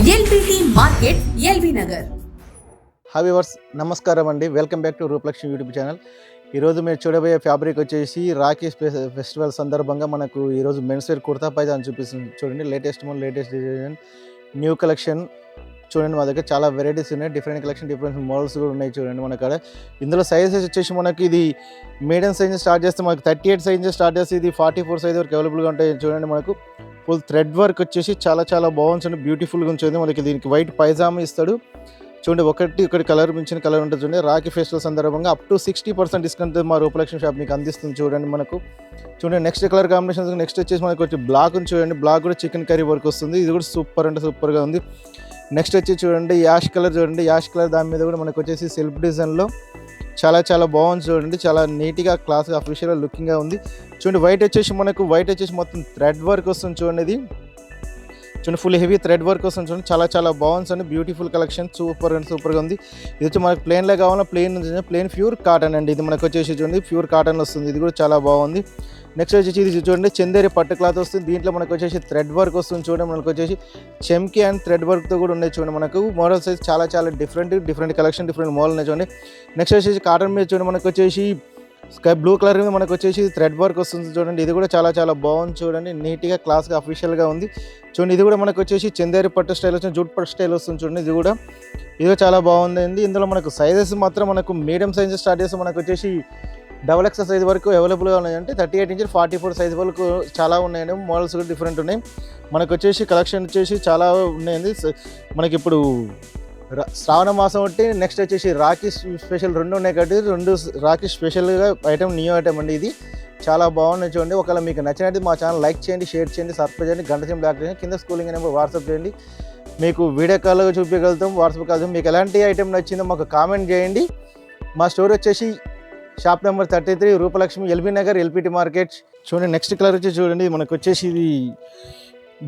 LBT market LB Nagar. Hi viewers నమస్కారం అండి, welcome back to Rupalakshmi YouTube channel. ఈరోజు మీరు చూడబోయే ఫ్యాబ్రిక్ వచ్చేసి రాఖీ ఫెస్టివల్ సందర్భంగా మనకు ఈరోజు మెన్స్ వేర్ కుర్తా పైజామా చూపిస్తుంది. చూడండి, లేటెస్ట్ డిజైన్, న్యూ కలెక్షన్. చూడండి, మా దగ్గర చాలా వెరైటీస్ ఉన్నాయి, డిఫరెంట్ కలెక్షన్, డిఫరెంట్ మోడల్స్ కూడా ఉన్నాయి. చూడండి, మన కాడ ఇందులో సైజెస్ వచ్చేసి మనకి ఇది మీడియం సైజ్ స్టార్ట్ చేస్తే మనకు 38 సైజ్ స్టార్ట్ చేస్తే ఇది 44 సైజ్ వరకు అవైలబుల్గా ఉంటాయి. చూడండి, మనకు ఫుల్ థ్రెడ్ వర్క్ వచ్చేసి చాలా బాగుంటుంది, బ్యూటిఫుల్గా ఉంటుంది. మనకి దీనికి వైట్ పైజామా ఇస్తాడు. చూడండి, ఒకటి కలర్ మించిన కలర్ ఉంటుంది. చూడండి, రాఖీ ఫెస్టివల్ సందర్భంగా అప్ టు 60% డిస్కౌంట్ మా రూపలక్ష్మి షాప్ మీకు అందిస్తుంది. చూడండి, మనకు చూడండి నెక్స్ట్ కలర్ కాంబినేషన్. నెక్స్ట్ వచ్చేసి మనకు వచ్చి బ్లాక్ చూడండి, బ్లాక్ కూడా చికెన్ కర్రీ వర్క్ వస్తుంది. ఇది కూడా సూపర్ అంటే సూపర్గా ఉంది. నెక్స్ట్ వచ్చి చూడండి యాష్ కలర్. చూడండి, యాష్ కలర్ దాని మీద కూడా మనకు వచ్చేసి సెల్ఫ్ డిజైన్లో చాలా బాగుంది. చూడండి, చాలా నీట్గా క్లాస్గా అఫీషియల్గా లుకింగ్గా ఉంది. చూడండి, వైట్ వచ్చేసి మొత్తం థ్రెడ్ వర్క్ వస్తుంది. చూడండి, ఇది చూడండి ఫుల్ హెవీ థ్రెడ్ వర్క్ వస్తుంది. చూడండి, చాలా బాగుంది అండి, బ్యూటిఫుల్ కలెక్షన్, సూపర్గా ఉంది. ఇది వచ్చి మనకు ప్లెయిన్లో కావాలా, ప్లెయిన్ ప్యూర్ కాటన్ అండి. ఇది మనకు వచ్చేసి చూడండి ప్యూర్ కాటన్ వస్తుంది. ఇది కూడా చాలా బాగుంది. నెక్స్ట్ వచ్చేసి ఇది చూడండి చందేరి పట్టు క్లాత్ వస్తుంది. దీంట్లో మనకు వచ్చేసి థ్రెడ్ వర్క్ వస్తుంది. చూడండి, మనకు వచ్చేసి చెమ్కి అండ్ థ్రెడ్ వర్క్తో కూడా ఉన్నాయి. చూడండి, మనకు మోడల్స్ అయితే చాలా డిఫరెంట్ కలెక్షన్, డిఫరెంట్ మోడల్ ఉన్నాయి. చూడండి, నెక్స్ట్ వచ్చేసి కాటన్ మీద చూడండి మనకు వచ్చేసి స్కై బ్లూ కలర్ మీద మనకు వచ్చేసి థ్రెడ్ వర్క్ వస్తుంది. చూడండి, ఇది కూడా చాలా బాగుంది. చూడండి, నీట్గా క్లాస్గా అఫీషియల్గా ఉంది. చూడండి, ఇది కూడా మనకు వచ్చేసి చందేరి పట్టు స్టైల్ వస్తుంది, జూట్ పట్టు స్టైల్ వస్తుంది. చూడండి, ఇది కూడా చాలా బాగుందండి. ఇందులో మనకు సైజెస్ మాత్రం మనకు మీడియం సైజ్ స్టార్ట్ చేస్తే మనకు వచ్చేసి XXL సైజ్ వరకు అవైలబుల్గా ఉన్నాయంటే 38 నుంచి 44 సైజ్ వరకు చాలా ఉన్నాయండి. మోడల్స్ కూడా డిఫరెంట్ ఉన్నాయి. మనకు వచ్చేసి కలెక్షన్ వచ్చేసి చాలా ఉన్నాయండి. మనకి ఇప్పుడు శ్రావణ మాసం ఒకటి, నెక్స్ట్ వచ్చేసి రాఖీ స్పెషల్ 2 ఉన్నాయి కాబట్టి 2 రాఖీ స్పెషల్గా ఐటమ్, న్యూ ఐటమ్ అండి. ఇది చాలా బాగున్నాయి. చూడండి, ఒకవేళ మీకు నచ్చినట్టు మా ఛానల్ లైక్ చేయండి, షేర్ చేయండి, సబ్స్క్రైబ్ చేయండి, గంట సింబల్ యాక్టివేట్ చేయండి, కింద స్కూలింగ్ నెంబర్ వాట్సాప్ చేయండి. మీకు వీడియో కాల్లో చూపించగలుగుతాం, వాట్సాప్ కాల్. మీకు ఎలాంటి ఐటమ్ నచ్చిందో మాకు కామెంట్ చేయండి. మా స్టోర్ వచ్చేసి shop number 33 Rupalakshmi LB Nagar LPT market. చూడండి, నెక్స్ట్ కలర్ వచ్చి చూడండి మనకు వచ్చేసి ఇది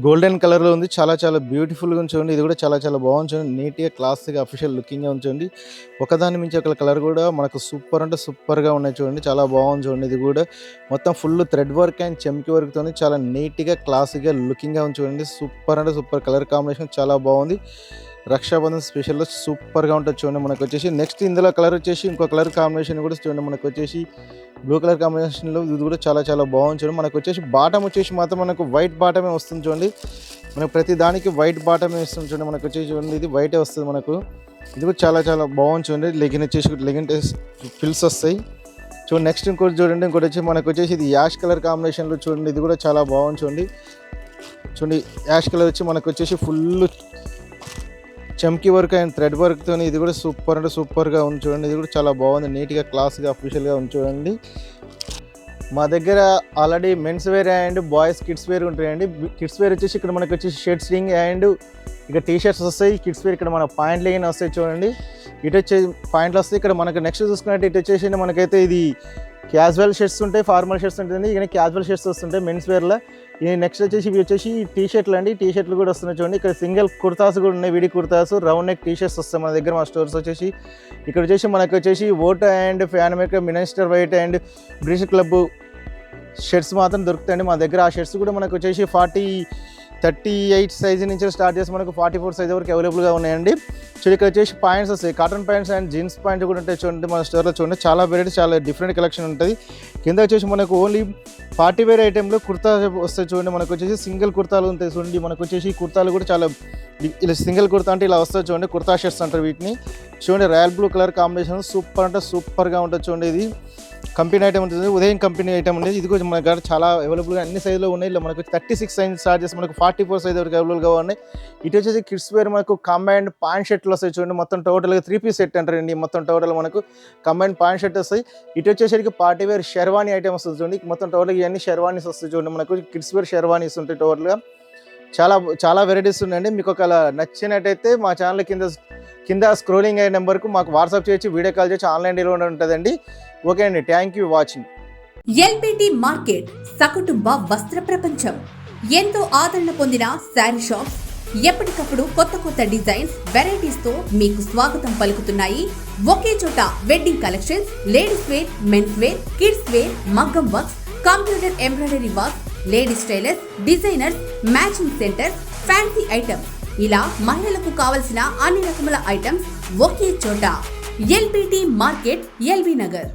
గోల్డెన్ కలర్లో ఉంది. చాలా బ్యూటిఫుల్గా ఉంచండి. ఇది కూడా చాలా బాగుంది. చూడండి, నీట్గా క్లాస్గా అఫీషియల్ లుకింగ్గా ఉంచండి. ఒకదాని మించి ఒక కలర్ కూడా మనకు సూపర్ అంటే సూపర్గా ఉన్నాయి. చూడండి, చాలా బాగుంది. చూడండి, ఇది కూడా మొత్తం ఫుల్ థ్రెడ్ వర్క్ అండ్ చెమ్కి వర్క్తో చాలా నీట్గా క్లాస్గా లుకింగ్గా ఉంచండి. సూపర్ అంటే సూపర్ కలర్ కాంబినేషన్ చాలా బాగుంది. రక్షాబంధన్ స్పెషల్లో సూపర్గా ఉంటుంది. చూడండి, మనకు వచ్చేసి నెక్స్ట్ ఇందులో కలర్ వచ్చేసి ఇంకో కలర్ కాంబినేషన్ కూడా చూడండి, మనకు వచ్చేసి బ్లూ కలర్ కాంబినేషన్లో ఇది కూడా చాలా బాగుంది. చూడండి, మనకు వచ్చేసి బాటమ్ వచ్చేసి మాత్రం మనకు వైట్ బాటమే వస్తుంది. చూడండి, మనకు ప్రతి దానికి వైట్ బాటమే వస్తుంది. చూడండి, మనకు వచ్చేసి చూడండి ఇది వైటే వస్తుంది మనకు. ఇది కూడా చాలా బాగుంది. చూడండి, లెగిన్ ఫిల్స్ వస్తాయి. చూడండి, నెక్స్ట్ ఇంకోటి వచ్చి మనకు వచ్చేసి ఇది యాష్ కలర్ కాంబినేషన్లో చూడండి, ఇది కూడా చాలా బాగుంది. చూడండి యాష్ కలర్ వచ్చి మనకు వచ్చేసి ఫుల్ చమ్కీ వర్క్ అండ్ థ్రెడ్ వర్క్తో ఇది కూడా సూపర్ అంటే సూపర్గా ఉంది. చూడండి, ఇది కూడా చాలా బాగుంది, నీట్గా క్లాస్గా అఫీషియల్గా ఉంది. చూడండి, మా దగ్గర already men's wear and boys kids wear ఉంటాయండి. కిడ్స్ వేర్ వచ్చేసి ఇక్కడ మనకు వచ్చేసి షర్ట్ స్లింగ్ అండ్ ఇక్కడ టీషర్ట్స్ వస్తాయి. కిడ్స్ వేర్ ఇక్కడ మన పాయింట్ లైన్ వస్తాయి. చూడండి, ఇటు వచ్చే పాయింట్లు వస్తాయి. ఇక్కడ మనకు నెక్స్ట్ చూసుకున్నట్టు ఇటు వచ్చేసి మనకైతే ఇది క్యాజువల్ షర్ట్స్ ఉంటాయి, ఫార్మల్ షర్ట్స్ ఉంటుంది. ఇక్కడ క్యాజువల్ షర్ట్స్ వస్తుంటాయి మెన్స్ వేర్లో. ఈ నెక్స్ట్ వచ్చేసి ఇవి వచ్చేసి టీషర్ట్లు అండి. టీషర్ట్లు కూడా వస్తున్నాయి. చూడండి, ఇక్కడ సింగిల్ కుర్తాస్ కూడా ఉన్నాయి, విడి కుర్తాస్, రౌండ్ నెక్ టీషర్ట్స్ వస్తాయి మన దగ్గర. మా స్టోర్స్ వచ్చేసి ఇక్కడ వచ్చేసి మనకు వచ్చేసి vote and fan maker, minister white and British club shirts మాత్రం దొరుకుతాయండి మా దగ్గర. ఆ షర్ట్స్ కూడా మనకు వచ్చేసి 38 సైజ్ నుంచి స్టార్ట్ చేసి మనకు 44 సైజ్ వరకు అవైలబుల్గా ఉన్నాయండి. చూడండి, ఇక్కడ వచ్చేసి పాయింట్స్ వస్తాయి, cotton points and jeans pant కూడా ఉంటాయి. చూడండి, మన స్టోర్లో చూడండి చాలా వెరైటీ, చాలా డిఫరెంట్ కలెక్షన్ ఉంటుంది. కింద వచ్చేసి మనకు ఓన్లీ పార్టీ వేర్ ఐటెంలో కుర్తా వస్తాయి. చూడండి, మనకు వచ్చేసి సింగిల్ కుర్తాలు ఉంటాయి. చూడండి, మనకు వచ్చేసి కుర్తాలు కూడా చాలా ఇలా సింగిల్ కుర్తా అంటే ఇలా వస్తాయి. చూడండి, కుర్తా షర్ట్స్ అంటారు వీటిని. చూడండి, royal blue colour combination super అంటే సూపర్గా ఉంటుంది. చూడండి, ఇది కంపెనీ ఐటమ్ ఉంటుంది, ఉదయం కంపెనీ ఐటమ్ ఉండేది. ఇది కూడా మన దగ్గర చాలా అవైలబుల్గా అన్ని సైజులో ఉన్నాయి. ఇలా మనకు 36 సైజ్ స్టార్ట్ చేసి మనకు 44 సైజ్ వరకు అవైలబుల్గా ఉన్నాయి. ఇటు వచ్చేసి కిడ్స్ వేర్ మనకు కంబైన్డ్ పాయింట్ షర్ట్లు వస్తాయి. చూడండి, మొత్తం టోటల్గా 3 పీస్ సెట్ అంటారండి. మొత్తం టోటల్ మనకు కంబైన్డ్ పాయింట్ షర్ట్ వస్తాయి. ఇటు వచ్చేసరికి పార్టీ వేర్ షెర్వానీ ఐటమ్ వస్తుంది. చూడండి, మొత్తం టోటల్గా ఇవన్నీ షెర్వానీస్ వస్తాయి. చూడండి, మనకు కిడ్స్ వేర్ షెర్వానీస్ ఉంటాయి. టోటల్గా చాలా వెరైటీస్ ఉన్నాయండి. మీకు ఒకవేళ నచ్చినట్టయితే మా ఛానల్ కింద స్క్రోలింగ్ అయ్యే నెంబర్కు మాకు వాట్సాప్ చేయొచ్చు, వీడియో కాల్ చేయొచ్చు, ఆన్లైన్ డెలివరీ ఉంటుందండి. ఓకే అండి, thank you watching. LBT market సకుటుంబ వస్త్ర ప్రపంచం. ఎంతో ఆదరణ పొందిన శారీ షాప్స్ ఎప్పటికప్పుడు కొత్త డిజైన్స్, వెరైటీస్ తో మీకు స్వాగతం పలుకుతున్నాయి. ఒకే చోట wedding collections, ladies wear, mens wear, kids wear, మగ్గం works, computer embroidery work, ladies tailors, designers, matching centre, fancy items, ఇలా మహిళలకు కావలసిన అన్ని రకముల ఐటమ్స్ ఒకే చోట. LBT market, LB Nagar.